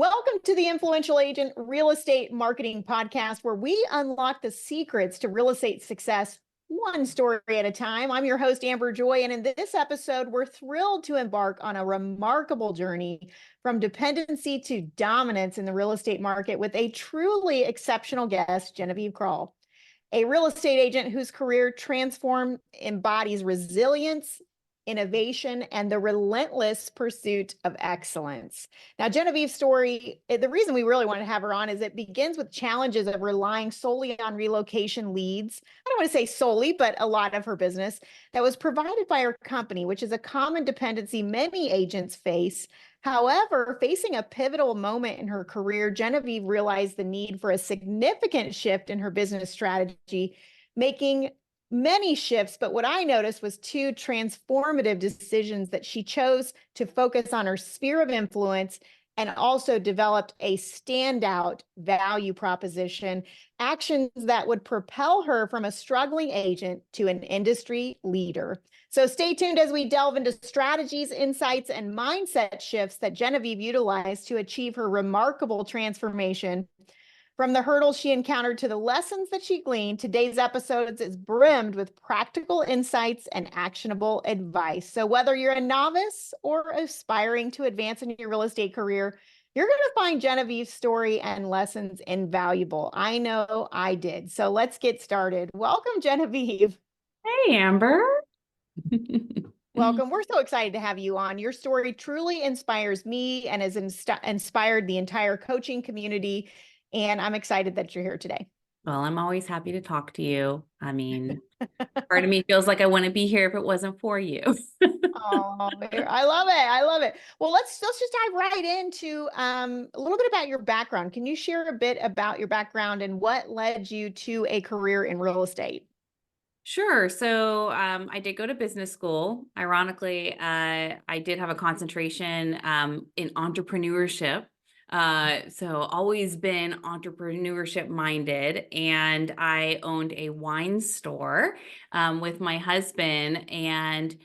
Welcome to the Influential Agent Real Estate Marketing Podcast, where we unlock the secrets to real estate success one story at a time. I'm your host, Amber Joy, and in this episode, we're thrilled to embark on a remarkable journey from dependency to dominance in the real estate market with a truly exceptional guest, Genevieve Krall, a real estate agent whose career transform embodies resilience, innovation, and the relentless pursuit of excellence. Now, Genevieve's story, the reason we really wanted to have her on is it begins with challenges of relying solely on relocation leads. I don't want to say solely, but a lot of her business that was provided by her company, which is a common dependency many agents face. However, facing a pivotal moment in her career, Genevieve realized the need for a significant shift in her business strategy, making many shifts, but what I noticed was two transformative decisions that she chose to focus on her sphere of influence and also developed a standout value proposition, actions that would propel her from a struggling agent to an industry leader. So stay tuned as we delve into strategies, insights, and mindset shifts that Genevieve utilized to achieve her remarkable transformation. From the hurdles she encountered to the lessons that she gleaned, today's episode is brimmed with practical insights and actionable advice. So whether you're a novice or aspiring to advance in your real estate career, you're going to find Genevieve's story and lessons invaluable. I know I did. So let's get started. Welcome, Genevieve. Hey, Amber. Welcome. We're so excited to have you on. Your story truly inspires me and has inspired the entire coaching community. And I'm excited that you're here today. Well, I'm always happy to talk to you. I mean, part of me feels like I wouldn't be here if it wasn't for you. Oh, I love it. I love it. Well, let's just dive right into a little bit about your background. Can you share a bit about your background and what led you to a career in real estate? Sure. So I did go to business school. Ironically, I did have a concentration in entrepreneurship. So always been entrepreneurship minded. And I owned a wine store with my husband. And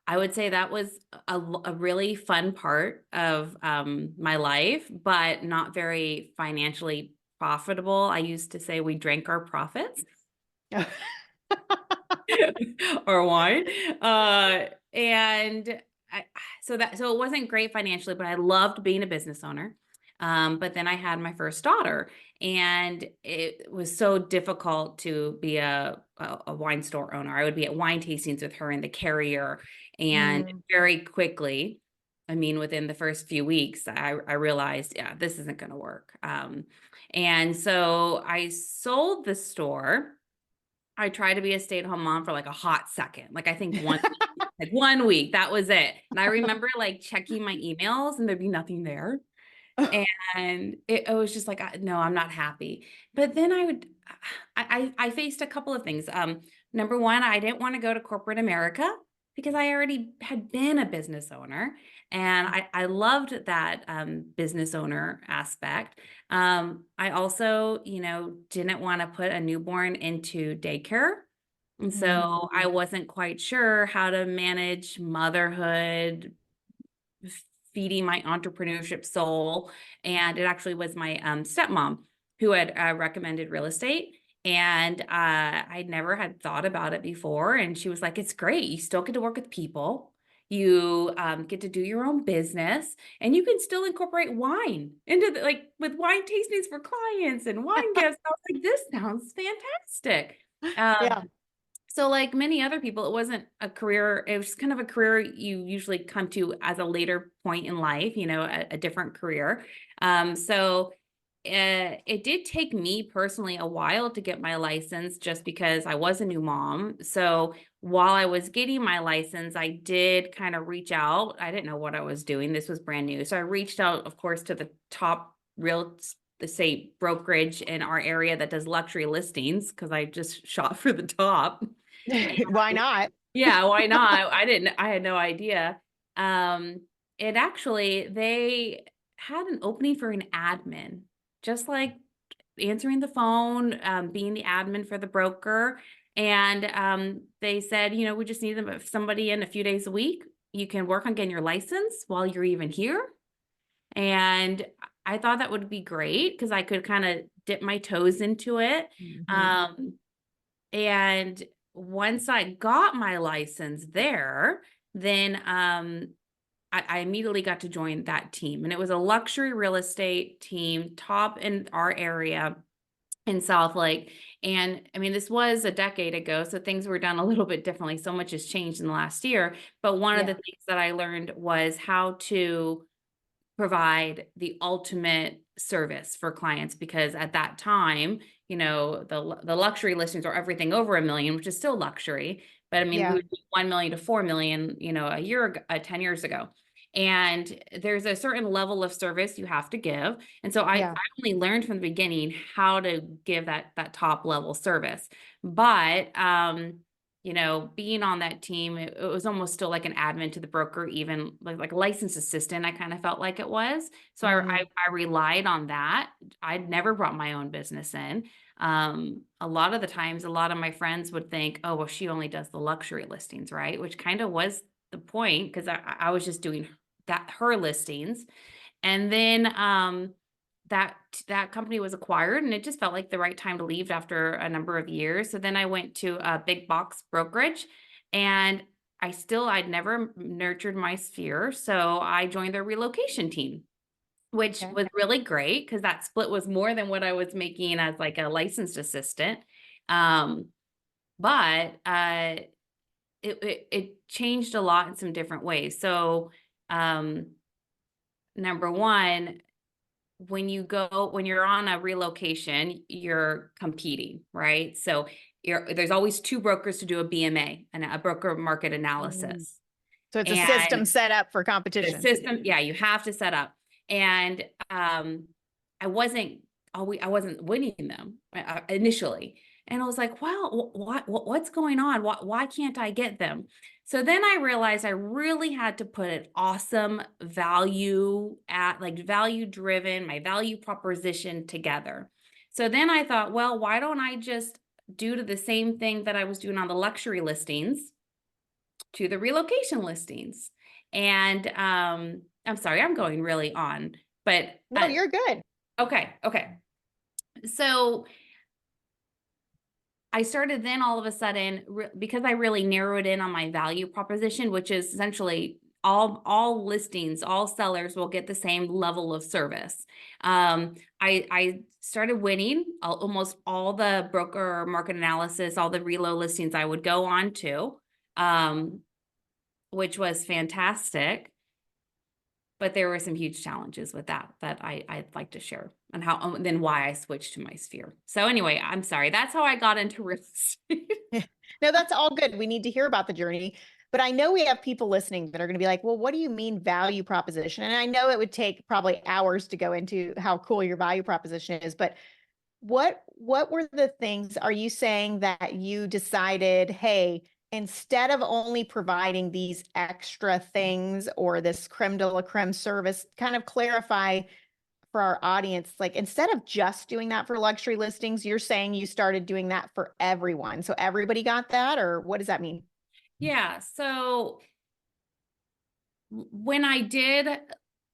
I would say that was a really fun part of my life, but not very financially profitable. I used to say we drank our profits. Or wine. And so it wasn't great financially, but I loved being a business owner. But then I had my first daughter, and it was so difficult to be a wine store owner. I would be at wine tastings with her in the carrier, and very quickly, I mean, within the first few weeks, I realized, yeah, this isn't going to work. And so I sold the store. I tried to be a stay-at-home mom for like a hot second. Like I think one week, that was it. And I remember like checking my emails and there'd be nothing there. And it was just like, no, I'm not happy. But then I faced a couple of things. Number one, I didn't want to go to corporate America because I already had been a business owner. And I loved that business owner aspect. I also, didn't want to put a newborn into daycare. And so I wasn't quite sure how to manage motherhood, feeding my entrepreneurship soul. And it actually was my stepmom who had recommended real estate. And I never had thought about it before. And she was like, it's great. You still get to work with people. You get to do your own business, and you can still incorporate wine into with wine tastings for clients and wine gifts. I was like, this sounds fantastic. Yeah. So like many other people, it wasn't a career. It was kind of a career you usually come to as a later point in life, a different career. So it did take me personally a while to get my license just because I was a new mom. So while I was getting my license, I did kind of reach out. I didn't know what I was doing. This was brand new. So I reached out, of course, to the top real estate brokerage in our area that does luxury listings because I just shot for the top. Why not? Yeah, why not? I had no idea. They had an opening for an admin, just like answering the phone, being the admin for the broker. And they said, we just need somebody in a few days a week. You can work on getting your license while you're even here. And I thought that would be great because I could kind of dip my toes into it. Mhm. Um, and once I got my license there, then I immediately got to join that team. And it was a luxury real estate team, top in our area in South Lake. And I mean, this was a decade ago, so things were done a little bit differently. So much has changed in the last year. But one of Yeah. the things that I learned was how to provide the ultimate service for clients, because at that time, the luxury listings are everything over a million, which is still luxury. But I mean, we Yeah. would do 1 million to 4 million, a year ago, 10 years ago. And there's a certain level of service you have to give. And so I Yeah. only learned from the beginning how to give that top level service. But being on that team, it was almost still like an admin to the broker, even like a licensed assistant, I kind of felt like it was. So Mm. I relied on that. I'd never brought my own business in. A lot of the times, a lot of my friends would think, oh, well, she only does the luxury listings, right? Which kind of was the point, because I was just doing her listings. And then that that company was acquired, and it just felt like the right time to leave after a number of years. So then I went to a big box brokerage, and I'd never nurtured my sphere, so I joined their relocation team, which Okay. was really great because that split was more than what I was making as like a licensed assistant. Um, but it changed a lot in some different ways. So um, number one, when you're on a relocation, you're competing, right? So there's always two brokers to do a BMA, and a broker market Mm. analysis. So it's a And system set up for the competition. system, yeah, you have to set up. And I wasn't I wasn't winning them initially. And I was like, well, what's going on? Why can't I get them? So then I realized I really had to put an awesome value driven, my value proposition together. So then I thought, well, why don't I just do to the same thing that I was doing on the luxury listings to the relocation listings? And I'm sorry, I'm going really on, but No, you're good. okay. So I started then all of a sudden, because I really narrowed in on my value proposition, which is essentially all listings, all sellers will get the same level of service. I started winning almost all the broker market analysis, all the relo listings I would go on to, which was fantastic. But there were some huge challenges with that I'd like to share, and how then why I switched to my sphere. So anyway, I'm sorry. That's how I got into real estate. No, that's all good. We need to hear about the journey. But I know we have people listening that are going to be like, well, what do you mean value proposition? And I know it would take probably hours to go into how cool your value proposition is, but what were the things are you saying that you decided, hey, instead of only providing these extra things or this creme de la creme service, kind of clarify for our audience, like instead of just doing that for luxury listings, you're saying you started doing that for everyone. So everybody got that, or what does that mean? Yeah. So when I did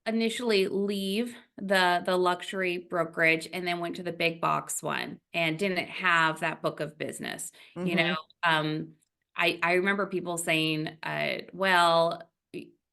initially leave the luxury brokerage and then went to the big box one and didn't have that book of business, you know, Mm-hmm. um, I remember people saying, well,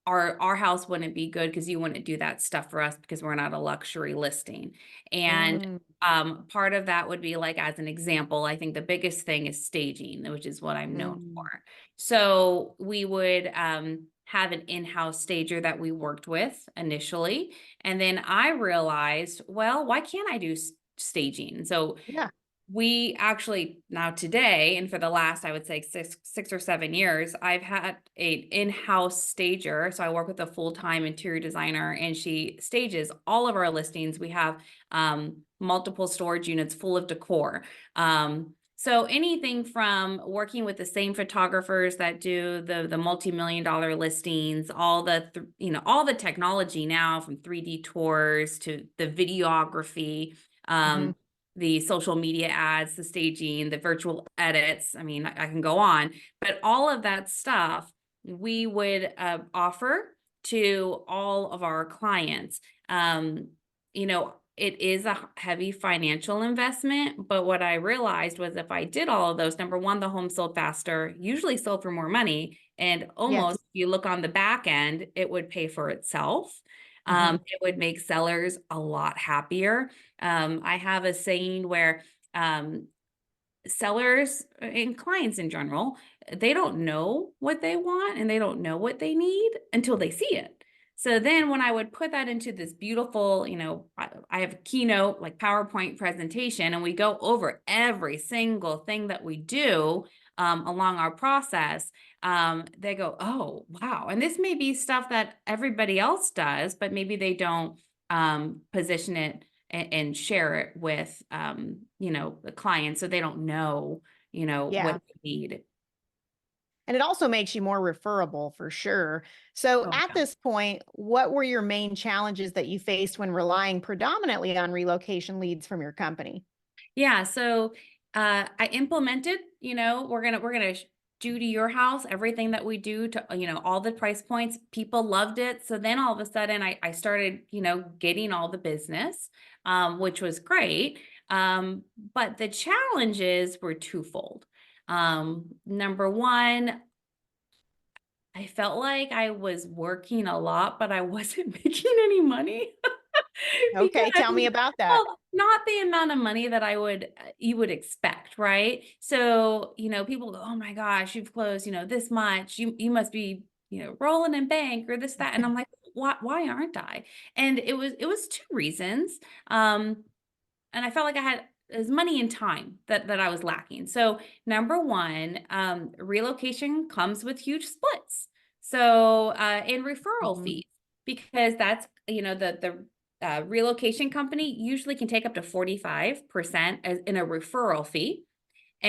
our house wouldn't be good because you wouldn't do that stuff for us because we're not a luxury listing. And Mm, part of that would be, like, as an example, I think the biggest thing is staging, which is what I'm known mm, for. So we would have an in-house stager that we worked with initially. And then I realized, well, why can't I do staging? So yeah. we actually now today, and for the last, I would say six or 7 years, I've had an in-house stager. So I work with a full-time interior designer, and she stages all of our listings. We have multiple storage units full of decor. So anything from working with the same photographers that do the multi-million dollar listings, all the technology now, from 3D tours to the videography, Mm-hmm. the social media ads, the staging, the virtual edits. I mean, I can go on, but all of that stuff we would offer to all of our clients. it is a heavy financial investment, but what I realized was if I did all of those, number one, the home sold faster, usually sold for more money, and Yes. almost, if you look on the back end, it would pay for itself. Mhm. It would make sellers a lot happier. I have a saying where um, sellers and clients in general, they don't know what they want and they don't know what they need until they see it. So then when I would put that into this beautiful, I have a keynote like PowerPoint presentation and we go over every single thing that we do along our process, they go, oh, wow. And this may be stuff that everybody else does, but maybe they don't position it and share it with the client so they don't know what Yeah. they need. And it also makes you more referable for sure. So Oh at yeah. this point, what were your main challenges that you faced when relying predominantly on relocation leads from your company? Yeah, so I implemented, we're gonna do to your house everything that we do to, all the price points. People loved it. So then all of a sudden I started, getting all the business, which was great. But the challenges were twofold. Number one, I felt like I was working a lot, but I wasn't making any money Okay, tell me because, about that. well, not the amount of money that you would expect, right? So, people go, "Oh my gosh, you've closed, this much. You must be, rolling in bank or this, that." And I'm like, why aren't I? And it was two reasons. Um, and I felt like I had as money and time that I was lacking. So number one, relocation comes with huge splits. So and referral Mhm. fees because that's the relocation company usually can take up to 45% in a referral fee.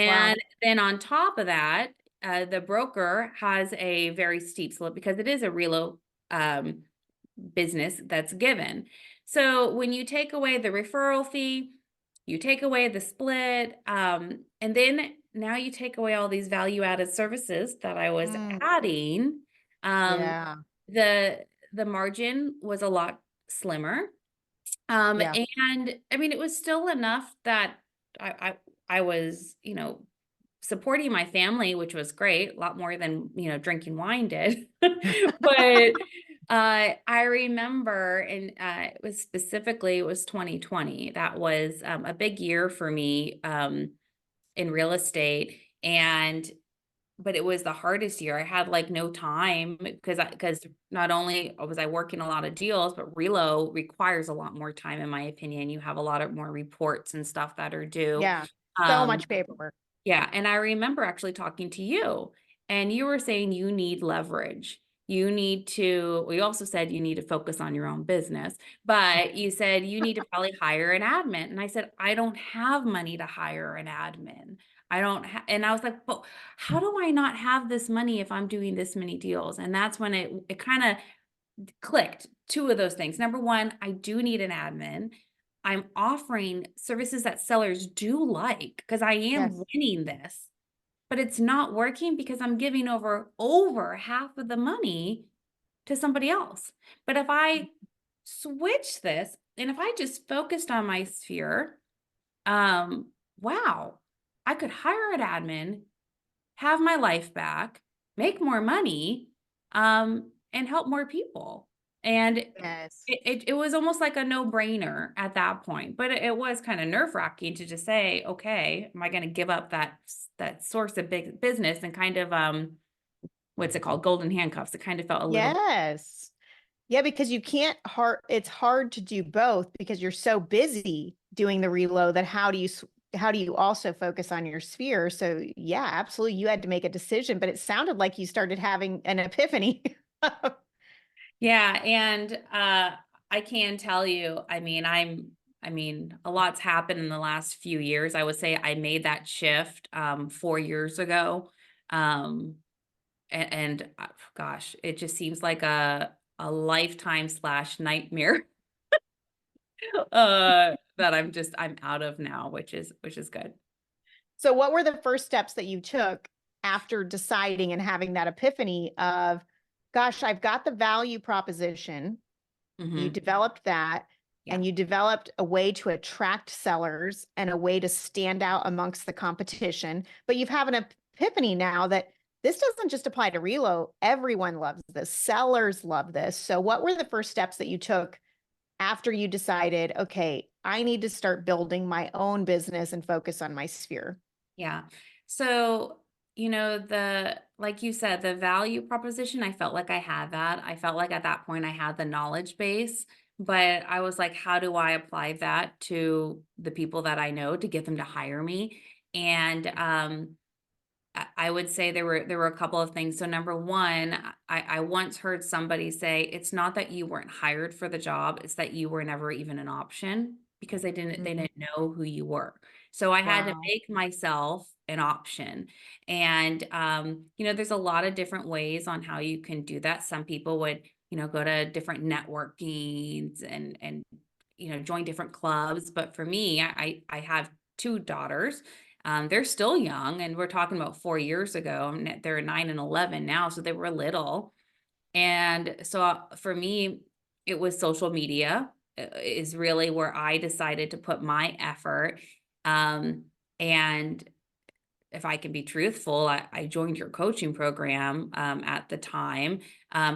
Wow. And then on top of that, the broker has a very steep slope because it is a relo um, business that's given. So when you take away the referral fee, you take away the split, and then now you take away all these value added services that I was Mm, adding. Um, yeah. the the margin was a lot slimmer, Yeah. and I mean it was still enough that I I was supporting my family, which was great, a lot more than, drinking wine did. But I remember, and it was 2020. That was a big year for me in real estate. But it was the hardest year. I had like no time because not only was I working a lot of deals, but relo requires a lot more time, in my opinion. You have a lot of more reports and stuff that are due. Yeah. So Um, much paperwork. yeah, and I remember actually talking to you, and you were saying you need leverage. We also said you need to focus on your own business, but you said you need to probably hire an admin. And I said, I don't have money to hire an admin. And I was like, well, how do I not have this money if I'm doing this many deals? And that's when it kind of clicked. Two of those things. Number one, I do need an admin. I'm offering services that sellers do like because I am Yes. winning this, but it's not working because I'm giving over half of the money to somebody else. But if I switch this and if I just focused on my sphere, um, wow, I could hire an admin, have my life back, make more money, and help more people. And Yes. it was almost like a no-brainer at that point, but it was kind of nerve-wracking to just say, okay, am I going to give up that source of big business and kind of what's it called, golden handcuffs? It kind of felt a little. Yes. Yeah, because you can't it's hard to do both because you're so busy doing the reload that how do you also focus on your sphere? So yeah, absolutely. You had to make a decision, but it sounded like you started having an epiphany. Yeah, and I can tell you, I mean, a lot's happened in the last few years. I would say I made that shift 4 years ago. Um, and gosh, it just seems like a lifetime slash nightmare that I'm out of now, which is good. So what were the first steps that you took after deciding and having that epiphany of, gosh, I've got the value proposition. You Hmm. developed that. Yeah. and you developed a way to attract sellers and a way to stand out amongst the competition. But you've had an epiphany now that this doesn't just apply to Relo. Everyone loves this. Sellers love this. So what were the first steps that you took after you decided, okay, I need to start building my own business and focus on my sphere? Yeah. So, like you said, the value proposition, I felt like I had that. I felt like at that point I had the knowledge base, but I was like, how do I apply that to the people that I know to get them to hire me? And I would say there were a couple of things. So number one, I once heard somebody say, it's not that you weren't hired for the job, it's that you were never even an option because they Mhm. didn't know who you were. So I had to Wow. make myself an option. And there's a lot of different ways on how you can do that. Some people would, go to different networkings and join different clubs. But for me, I have two daughters. They're still young, and we're talking about 4 years ago. And they're 9 and 11 now, so they were little. And so for me, it was social media is really where I decided to put my effort. And if I can be truthful, I joined your coaching program at the time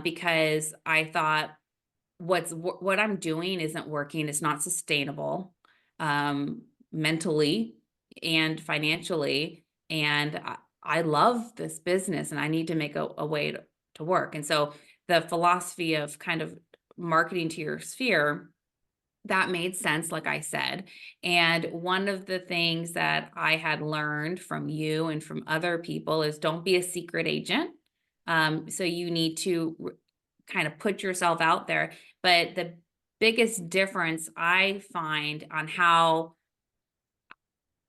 because I thought what I'm doing isn't working. It's not sustainable um, mentally and financially. And I love this business and I need to make a way to work. And so the philosophy of kind of marketing to your sphere, that made sense, like I said. And one of the things that I had learned from you and from other people is don't be a secret agent. So you need to kind of put yourself out there. But the biggest difference I find on how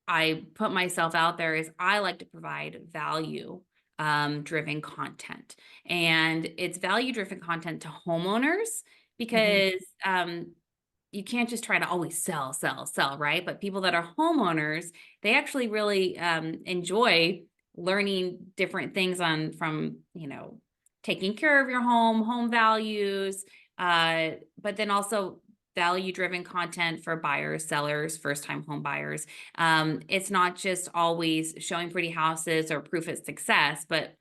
I put myself out there is I like to provide value driven content. And it's value driven content to homeowners Mhm. because you can't just try to always sell, sell, sell, right? But people that are homeowners, they actually really enjoy learning different things on from, taking care of your home values, but then also value driven content for buyers, sellers, first time home buyers. It's not just always showing pretty houses or proof of success, but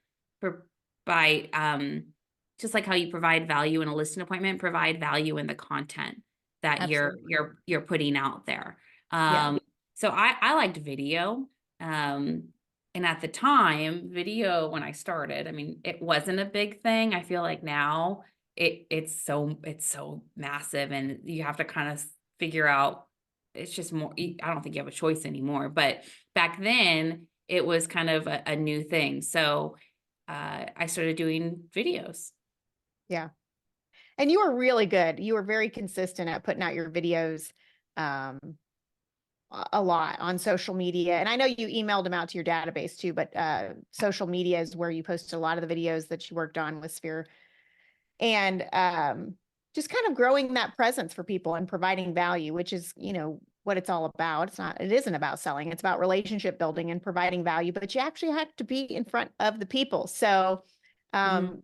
by just like how you provide value in a listing appointment, provide value in the content that you're Absolutely. you're you're putting out there. Yeah. So I liked video. And at the time, video when I started, I mean, it wasn't a big thing. I feel like now it's so massive and you have to kind of figure out it's just more I don't think you have a choice anymore. But back then it was kind of a new thing. So I started doing videos. Yeah. And you were really good. You were very consistent at putting out your videos um, a lot on social media. And I know you emailed them out to your database too, but social media is where you posted a lot of the videos that you worked on with Sphere. And just kind of growing that presence for people and providing value, which is, what it's all about. It isn't about selling, it's about relationship building and providing value, but you actually have to be in front of the people. So Mhm.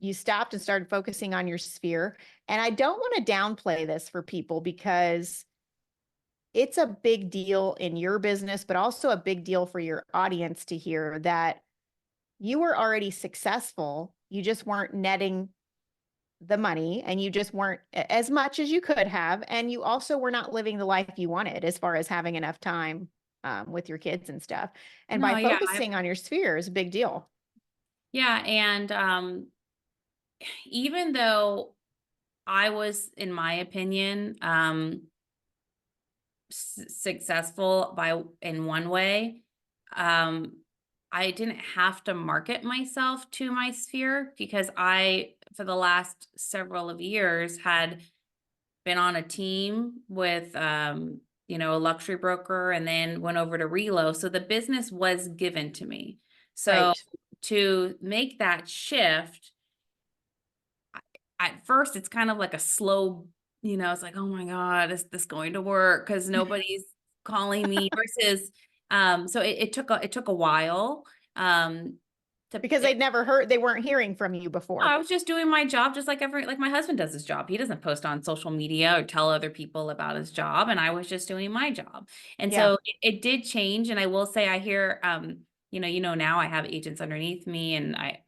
you stopped and started focusing on your sphere. And I don't want to downplay this for people because it's a big deal in your business, but also a big deal for your audience to hear that you were already successful. You just weren't netting the money and you just weren't as much as you could have. And you also were not living the life you wanted as far as having enough time with your kids and stuff. And by No, yeah, focusing on your sphere is a big deal. yeah, and even though I was, in my opinion, successful by in one way, um, I didn't have to market myself to my sphere because I, for the last several of years, had been on a team with a luxury broker and then went over to Relo. So the business was given to me. So Right. to make that shift, at first it's kind of like a slow, it's like, oh my God, is this going to work? Because nobody's calling me versus so it took a while. Um Because they weren't hearing from you before. I was just doing my job just like like my husband does his job. He doesn't post on social media or tell other people about his job. And I was just doing my job. And Yeah. so it did change. And I will say I hear now I have agents underneath me, and I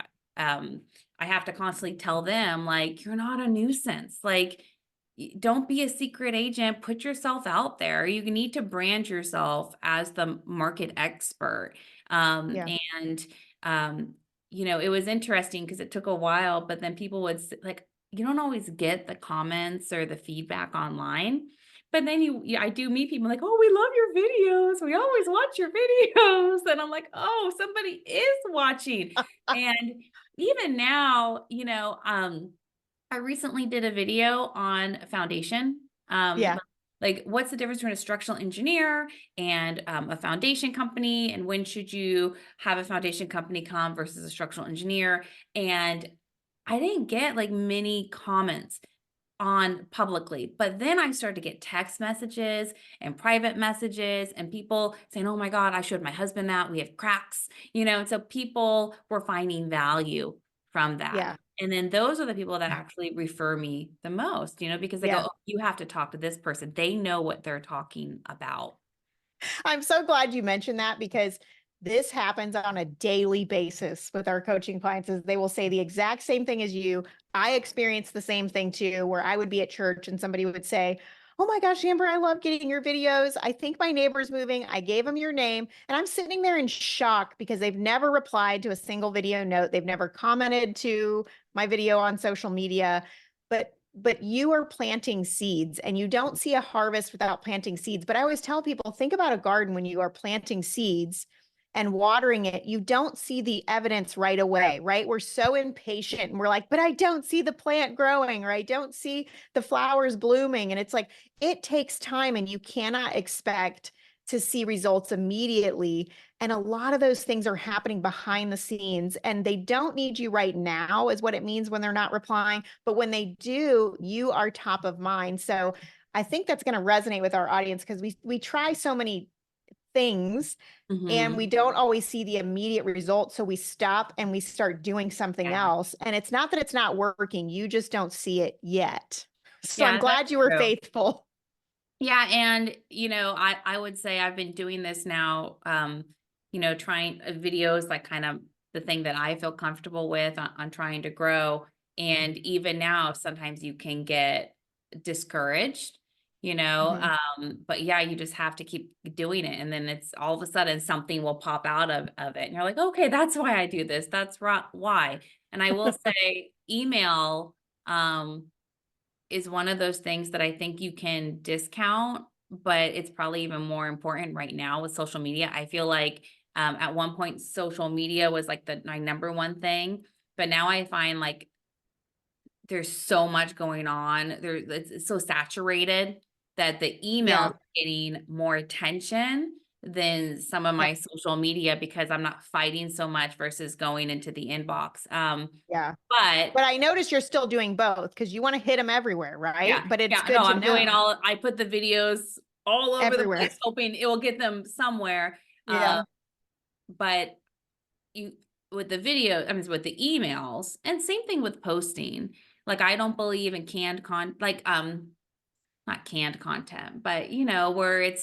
have to constantly tell them, like, you're not a nuisance. Like, don't be a secret agent. Put yourself out there. You need to brand yourself as the market expert. Yeah. And it was interesting because it took a while, but then people would like, you don't always get the comments or the feedback online. But then I do meet people like, oh, we love your videos. We always watch your videos. And I'm like, oh, somebody is watching. And even now, I recently did a video on foundation. Yeah. Like, what's the difference between a structural engineer and a foundation company? And when should you have a foundation company come versus a structural engineer? And I didn't get like many comments on publicly, but then I started to get text messages and private messages and people saying, oh my God, I showed my husband that we have cracks, and so people were finding value from that. Yeah. And then those are the people that actually refer me the most, because they go, Yeah. oh, you have to talk to this person. They know what they're talking about. I'm so glad you mentioned that, because this happens on a daily basis with our coaching clients. Is they will say the exact same thing as you. I experienced the same thing too, where I would be at church and somebody would say, oh my gosh, Amber, I love getting your videos. I think my neighbor's moving. I gave them your name. And I'm sitting there in shock because they've never replied to a single video note. They've never commented to my video on social media. But you are planting seeds, and you don't see a harvest without planting seeds. But I always tell people, think about a garden. When you are planting seeds and watering it, you don't see the evidence right away, right? We're so impatient and we're like, but I don't see the plant growing, or I don't see the flowers blooming. And it's like, it takes time, and you cannot expect to see results immediately. And a lot of those things are happening behind the scenes, and they don't need you right now, is what it means when they're not replying. But when they do, you are top of mind. So I think that's going to resonate with our audience, because we try so many things and we don't always see the immediate results. So we stop and we start doing something else. And it's not that it's not working, you just don't see it yet. So I'm Yeah, glad that's you were true. faithful. Yeah, and I would say I've been doing this now, trying videos, like kind of the thing that I feel comfortable with on trying to grow. And even now, sometimes you can get discouraged, Mhm. but yeah, you just have to keep doing it. And then it's all of a sudden something will pop out of it. And you're like, okay, that's why I do this. That's why. And I will say email, is one of those things that I think you can discount, but it's probably even more important right now with social media. I feel like at one point, social media was like my number one thing, but now I find like there's so much going on. It's so saturated that the email is Yeah. getting more attention than some of Yep. my social media, because I'm not fighting so much versus going into the inbox. Yeah. But But I notice you're still doing both, because you want to hit them everywhere, right? yeah, But it's yeah, no, good to I'm doing know I put the videos all over the everywhere. place, hoping it will get them somewhere. Yeah. But you with the video, I mean, with the emails, and same thing with posting. Like, I don't believe in not canned content, but where it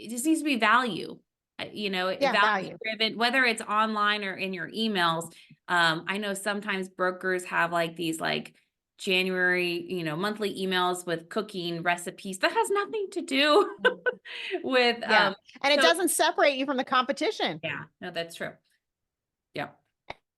just needs to be value. Yeah. Value Value. driven, whether it's online or in your emails. I know sometimes brokers have like these like January, monthly emails with cooking recipes that has nothing to do with Yeah. And it so doesn't separate you from the competition. yeah, no, that's true. Yeah.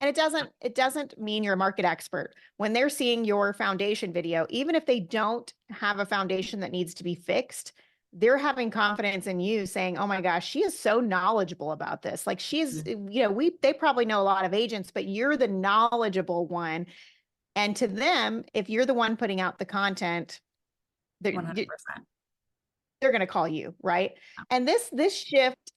And it doesn't mean you're a market expert. When they're seeing your foundation video, even if they don't have a foundation that needs to be fixed, they're having confidence in you, saying, oh my gosh, she is so knowledgeable about this. Like, they probably know a lot of agents, but you're the knowledgeable one. And to them, if you're the one putting out the content, they're, 100%. they're going to call you, right? And this shift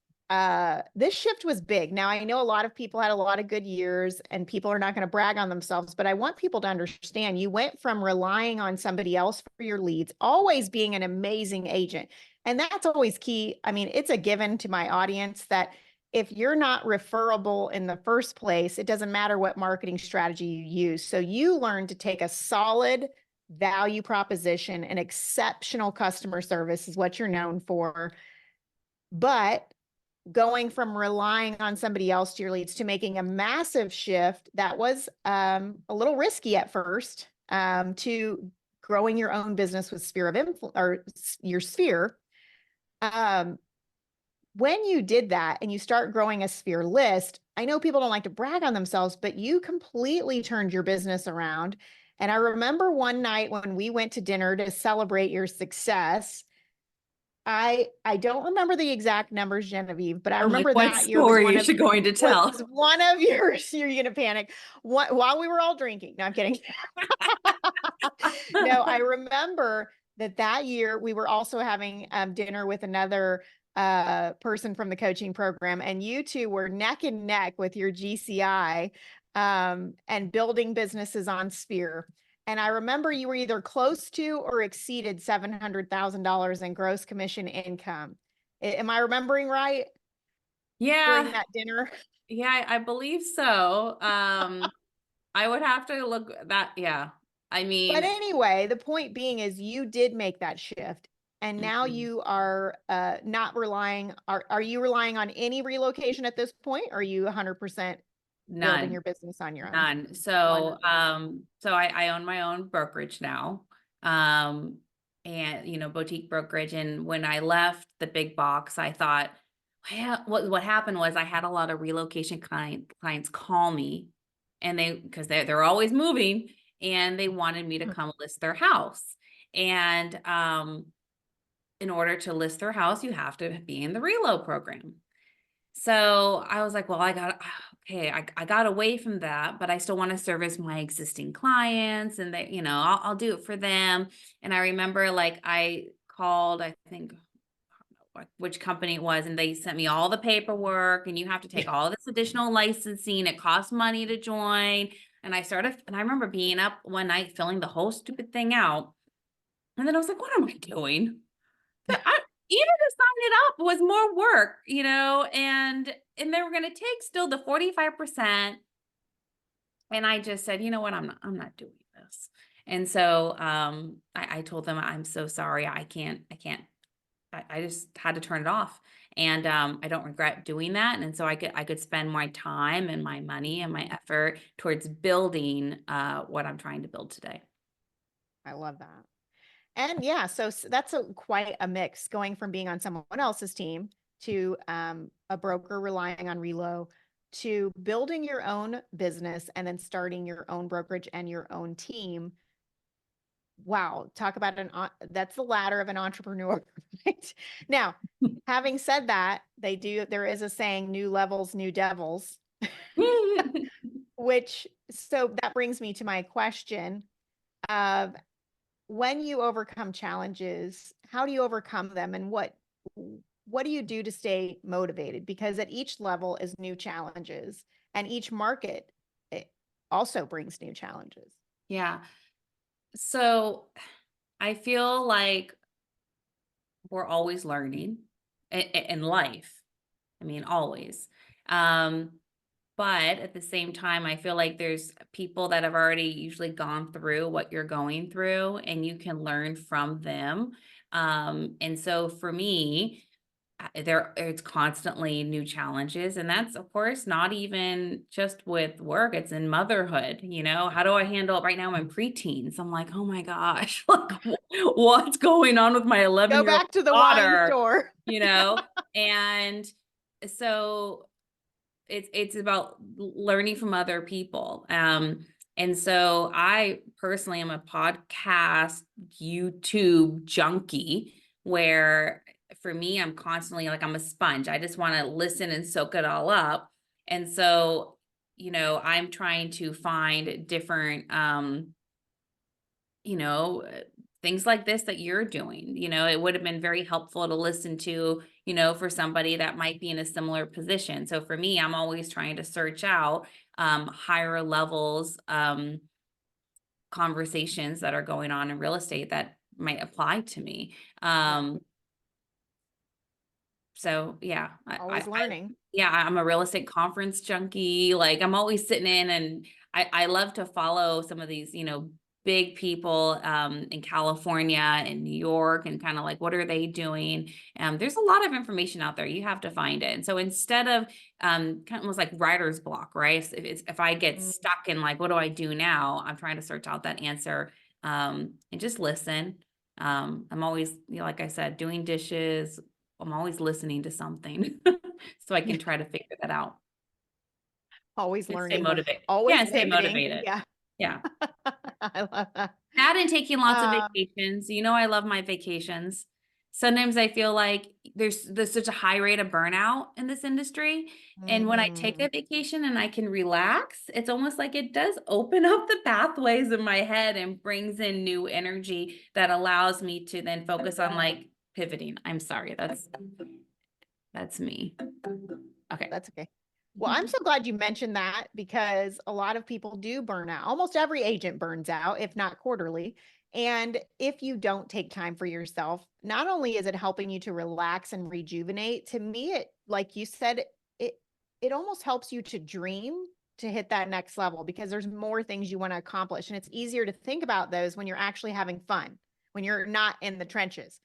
was big. Now, I know a lot of people had a lot of good years, and people are not going to brag on themselves, but I want people to understand you went from relying on somebody else for your leads, always being an amazing agent. And that's always key. I mean, it's a given to my audience that if you're not referable in the first place, it doesn't matter what marketing strategy you use. So you learn to take a solid value proposition and exceptional customer service is what you're known for. But going from relying on somebody else to your leads to making a massive shift that was a little risky at first, to growing your own business with sphere of influence or your sphere. When you did that and you start growing a sphere list, I know people don't like to brag on themselves, but you completely turned your business around. And I remember one night when we went to dinner to celebrate your success. I don't remember the exact numbers, Genevieve, but I I'm like, remember what that year was story is she going to tell? one of yours. You're gonna panic. While we were all drinking. No, I'm kidding. No, I remember that year we were also having dinner with another person from the coaching program, and you two were neck and neck with your GCI and building businesses on Sphere. And I remember you were either close to or exceeded $700,000 in gross commission income. Am I remembering right during Yeah, that dinner? yeah, I believe so. I would have to look that. Yeah, I But mean, anyway, the point being is you did make that shift. And now mhm, you are not relying, are you relying on any relocation at this point? Or are you 100% building none. your business on your own? None. So, Wonderful. I own my own brokerage now. Um, and boutique brokerage. And when I left the big box, I thought, well, what happened was I had a lot of relocation clients call me, and because they're always moving, and they wanted me to come list their house. And in order to list their house, you have to be in the reload program. So I was like, well, I got away from that, but I still want to service my existing clients, and I'll do it for them. And I remember, like, I called, I think, which company it was, and they sent me all the paperwork, and you have to take all this additional licensing. It costs money to join. And I remember being up one night filling the whole stupid thing out. And then I was like, what am I doing? Even to sign it up was more work, and they were going to take still the 45%. And I just said, you know what? I'm not doing this. And so, I told them, I'm so sorry. I just had to turn it off. And, I don't regret doing that. And so I could spend my time and my money and my effort towards building, what I'm trying to build today. I love that. And yeah, so that's quite a mix going from being on someone else's team to a broker relying on Relo to building your own business and then starting your own brokerage and your own team. Wow, talk about that's the ladder of an entrepreneur, right? Now, having said that, there is a saying, new levels, new devils, so that brings me to my question of when you overcome challenges, how do you overcome them, and what do you do to stay motivated? Because at each level is new challenges, and each market it also brings new challenges. Yeah. So I feel like we're always learning in life. I mean, always. Um, but at the same time, I feel like there's people that have already usually gone through what you're going through, and you can learn from them. And so for me, it's constantly new challenges, and that's of course not even just with work, it's in motherhood. How do I handle it? Right now I'm in preteens. I'm like, oh my gosh, like, what's going on with my Go 11-year-old back to the wine daughter? store. And so it's about learning from other people. And so I personally am a podcast YouTube junkie, where for me, I'm constantly like, I'm a sponge. I just want to listen and soak it all up. And so, I'm trying to find different, you know, uh, things like this that you're doing. It would have been very helpful to listen to, for somebody that might be in a similar position. So for me, I'm always trying to search out higher levels conversations that are going on in real estate that might apply to me. So yeah, Always learning. yeah, I'm a real estate conference junkie. Like I'm always sitting in, and I love to follow some of these, big people in California and New York, and kind of like, what are they doing? There's a lot of information out there. You have to find it. And so instead of kind of almost like writer's block, right? If I get Mm. stuck in like, what do I do now? I'm trying to search out that answer and just listen. I'm always, like I said, doing dishes. I'm always listening to something so I can try to figure that out Always and stay learning, motivated. Yeah, always and stay pivoting. motivated. Yeah. Yeah. I love that. That and taking lots of Uh, vacations. I love my vacations. Sometimes I feel like there's such a high rate of burnout in this industry. And when I take mm, a vacation and I can relax, it's almost like it does open up the pathways in my head and brings in new energy that allows me to then focus on like pivoting. I'm sorry, that's me. Okay. that's okay. Well, I'm so glad you mentioned that because a lot of people do burn out. Almost every agent burns out, if not quarterly. And if you don't take time for yourself, not only is it helping you to relax and rejuvenate, to me, it, like you said, it it almost helps you to dream to hit that next level because there's more things you want to accomplish. And it's easier to think about those when you're actually having fun, when you're not in the trenches.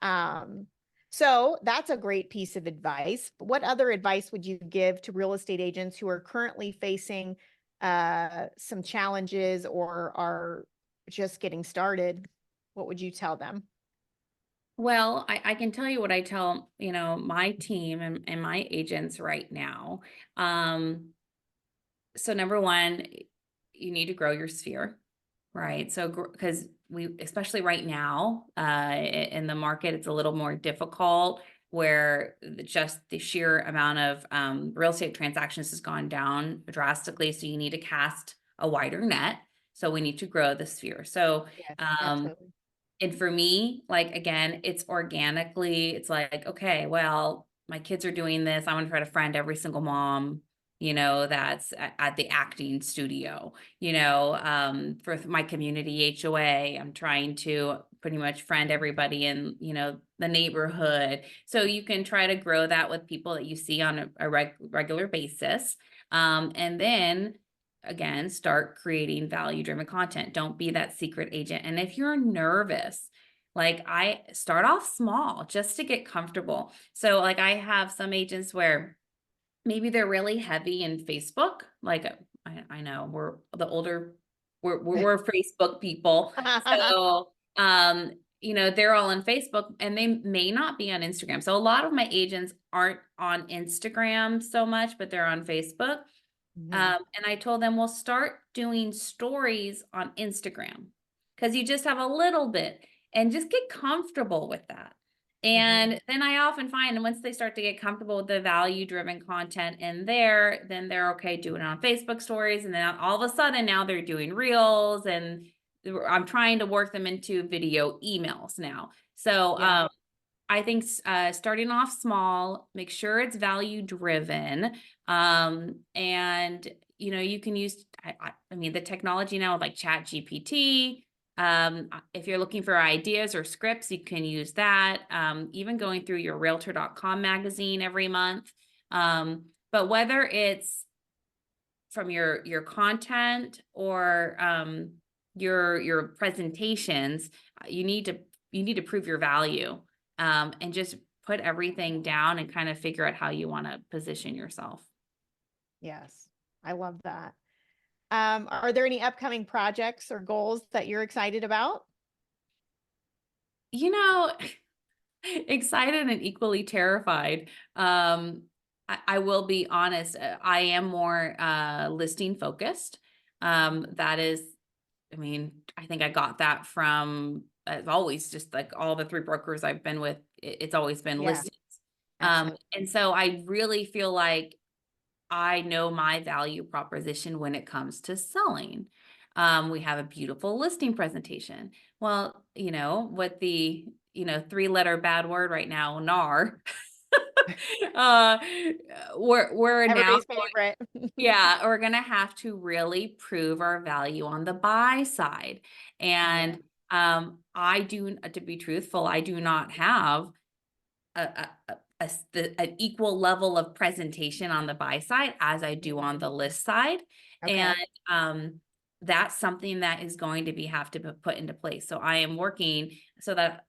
Um, so that's a great piece of advice. But what other advice would you give to real estate agents who are currently facing some challenges or are just getting started? What would you tell them? Well, I can tell you what I tell, my team and my agents right now. So number one, you need to grow your sphere, right? So because especially right now, in the market, it's a little more difficult where just the sheer amount of real estate transactions has gone down drastically. So you need to cast a wider net. So we need to grow the sphere. So Yes, um, absolutely. and for me, like, again, it's organically, it's like, okay, well, my kids are doing this. I'm going to try to friend every single mom, that's at the acting studio, for my community HOA. I'm trying to pretty much friend everybody in, the neighborhood. So you can try to grow that with people that you see on a regular basis. And then again, start creating value driven content. Don't be that secret agent. And if you're nervous, like I start off small just to get comfortable. So like I have some agents where maybe they're really heavy in Facebook. Like I know we're the older, we're Facebook people. So they're all on Facebook and they may not be on Instagram. So a lot of my agents aren't on Instagram so much, but they're on Facebook. Mhm. And I told them, we'll start doing stories on Instagram because you just have a little bit and just get comfortable with that. Mhm. And then I often find once they start to get comfortable with the value driven content in there, then they're okay doing it on Facebook stories. And then all of a sudden now they're doing reels and I'm trying to work them into video emails now. So, Yeah. I think starting off small, make sure it's value driven. And you can use, I mean, the technology now with like Chat GPT. If you're looking for ideas or scripts, you can use that. Even going through your realtor.com magazine every month. But whether it's from your content or your presentations, you need to prove your value, and just put everything down and kind of figure out how you want to position yourself. Yes. I love that. Are there any upcoming projects or goals that you're excited about? You know, excited and equally terrified. I will be honest, I am more listing focused. That is, I mean, I think I got that from, as always, just like all the three brokers I've been with, it's always been Yeah, listings. absolutely. And so I really feel like I know my value proposition when it comes to selling. We have a beautiful listing presentation. Well, with the, three-letter bad word right now, NAR, uh, we're now, Everybody's favorite. yeah, we're going to have to really prove our value on the buy side. Yeah. And to be truthful, I do not have an equal level of presentation on the buy side as I do on the list side. Okay. And that's something that is going to have to be put into place. So I am working so that,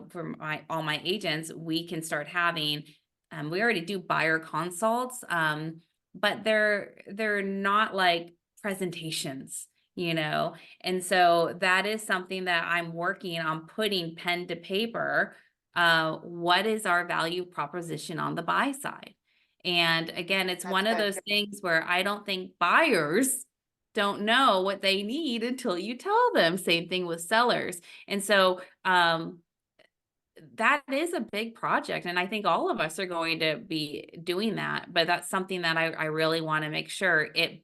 for all my agents, we can start having, we already do buyer consults, but they're not like presentations, and so that is something that I'm working on, putting pen to paper. What is our value proposition on the buy side? And again, it's That's one of good. those things where I don't think buyers don't know what they need until you tell them. Same thing with sellers. And so that is a big project. And I think all of us are going to be doing that. But that's something that I really want to make sure it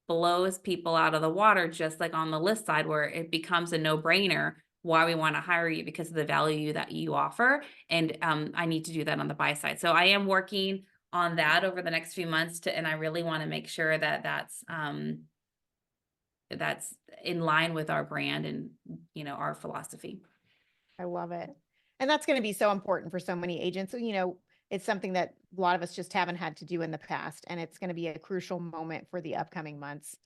blows people out of the water, just like on the list side, where it becomes a no-brainer why we want to hire you, because of the value that you offer. And I need to do that on the buy side. So I am working on that over the next few months and I really want to make sure that that's in line with our brand and, our philosophy. I love it. And that's going to be so important for so many agents. It's something that a lot of us just haven't had to do in the past. And it's going to be a crucial moment for the upcoming months,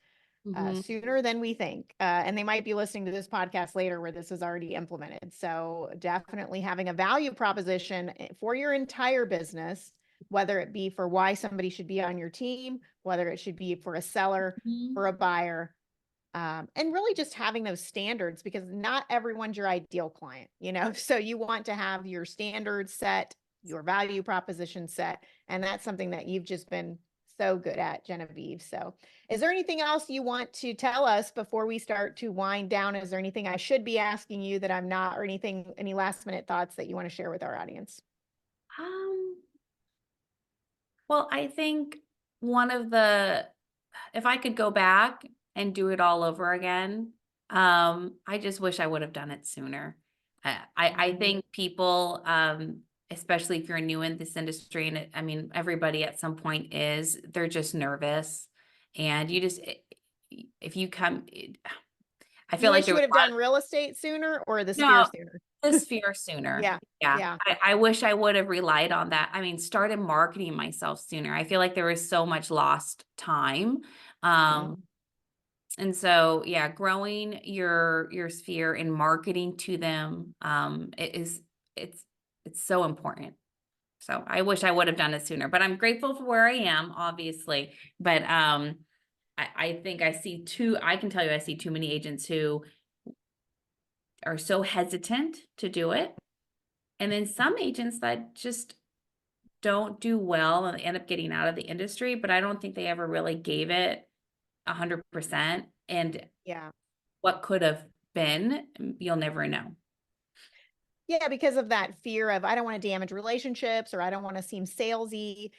sooner than we think. And they might be listening to this podcast later where this is already implemented. So definitely having a value proposition for your entire business, whether it be for why somebody should be on your team, whether it should be for a seller, for a buyer, and really just having those standards, because not everyone's your ideal client, so you want to have your standards set, your value proposition set. And that's something that you've just been so good at, Genevieve. So is there anything else you want to tell us before we start to wind down? Is there anything I should be asking you that I'm not, or any last minute thoughts that you want to share with our audience? Well, I think if I could go back and do it all over again, I just wish I would have done it sooner. I think people, especially if you're new in this industry, and I mean, everybody at some point they're just nervous. And if you come, I feel You like wish there you would was have done real estate sooner, or the sphere no, sooner? this fear sooner. Yeah. Yeah. Yeah. I wish I would have relied on that. I mean, started marketing myself sooner. I feel like there was so much lost time. Yeah. And so, yeah, growing your sphere and marketing to them, it's so important. So I wish I would have done it sooner, but I'm grateful for where I am, obviously. But I think I can tell you, I see too many agents who are so hesitant to do it. And then some agents that just don't do well and end up getting out of the industry, but I don't think they ever really gave it 100%. And Yeah. what could have been, you'll never know. Yeah, because of that fear of, I don't want to damage relationships, or I don't want to seem salesy.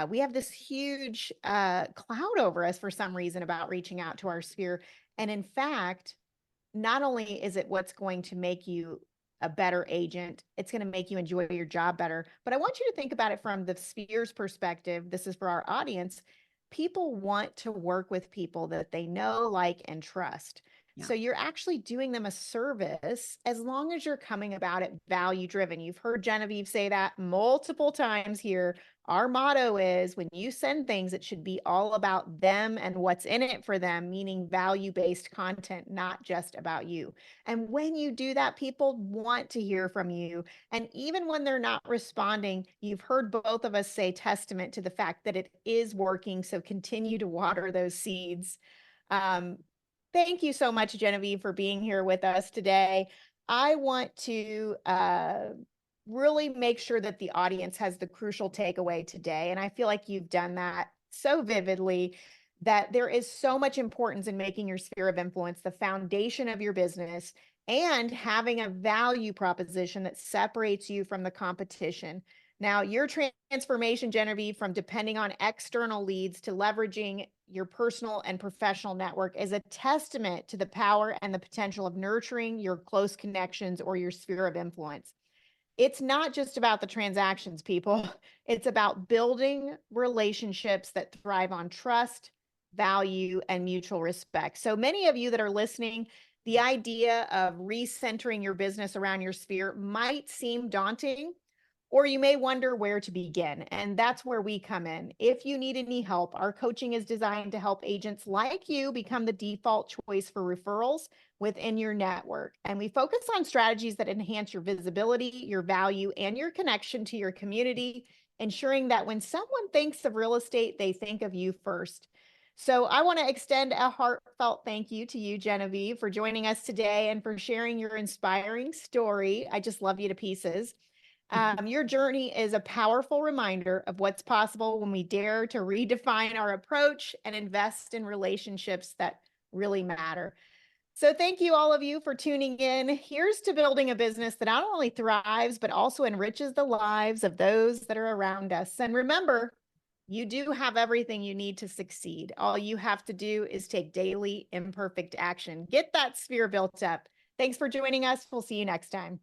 We have this huge cloud over us for some reason about reaching out to our sphere. And in fact, not only is it what's going to make you a better agent, it's going to make you enjoy your job better. But I want you to think about it from the sphere's perspective. This is for our audience. People want to work with people that they know, like, and trust. Yeah. So you're actually doing them a service as long as you're coming about it value driven. You've heard Genevieve say that multiple times here. Our motto is, when you send things, it should be all about them and what's in it for them, meaning value-based content, not just about you. And when you do that, people want to hear from you. And even when they're not responding, you've heard both of us say testament to the fact that it is working. So continue to water those seeds. Thank you so much, Genevieve, for being here with us today. I want to really make sure that the audience has the crucial takeaway today. And I feel like you've done that so vividly, that there is so much importance in making your sphere of influence the foundation of your business, and having a value proposition that separates you from the competition. Now, your transformation, Genevieve, from depending on external leads to leveraging your personal and professional network, is a testament to the power and the potential of nurturing your close connections or your sphere of influence. It's not just about the transactions, people. It's about building relationships that thrive on trust, value, and mutual respect. So many of you that are listening, the idea of recentering your business around your sphere might seem daunting, Or you may wonder where to begin, and that's where we come in. If you need any help, our coaching is designed to help agents like you become the default choice for referrals within your network. And we focus on strategies that enhance your visibility, your value, and your connection to your community, ensuring that when someone thinks of real estate, they think of you first. So I want to extend a heartfelt thank you to you, Genevieve, for joining us today and for sharing your inspiring story. I just love you to pieces. Your journey is a powerful reminder of what's possible when we dare to redefine our approach and invest in relationships that really matter. So, thank you, all of you, for tuning in. Here's to building a business that not only thrives, but also enriches the lives of those that are around us. And remember, you do have everything you need to succeed. All you have to do is take daily imperfect action. Get that sphere built up. Thanks for joining us. We'll see you next time.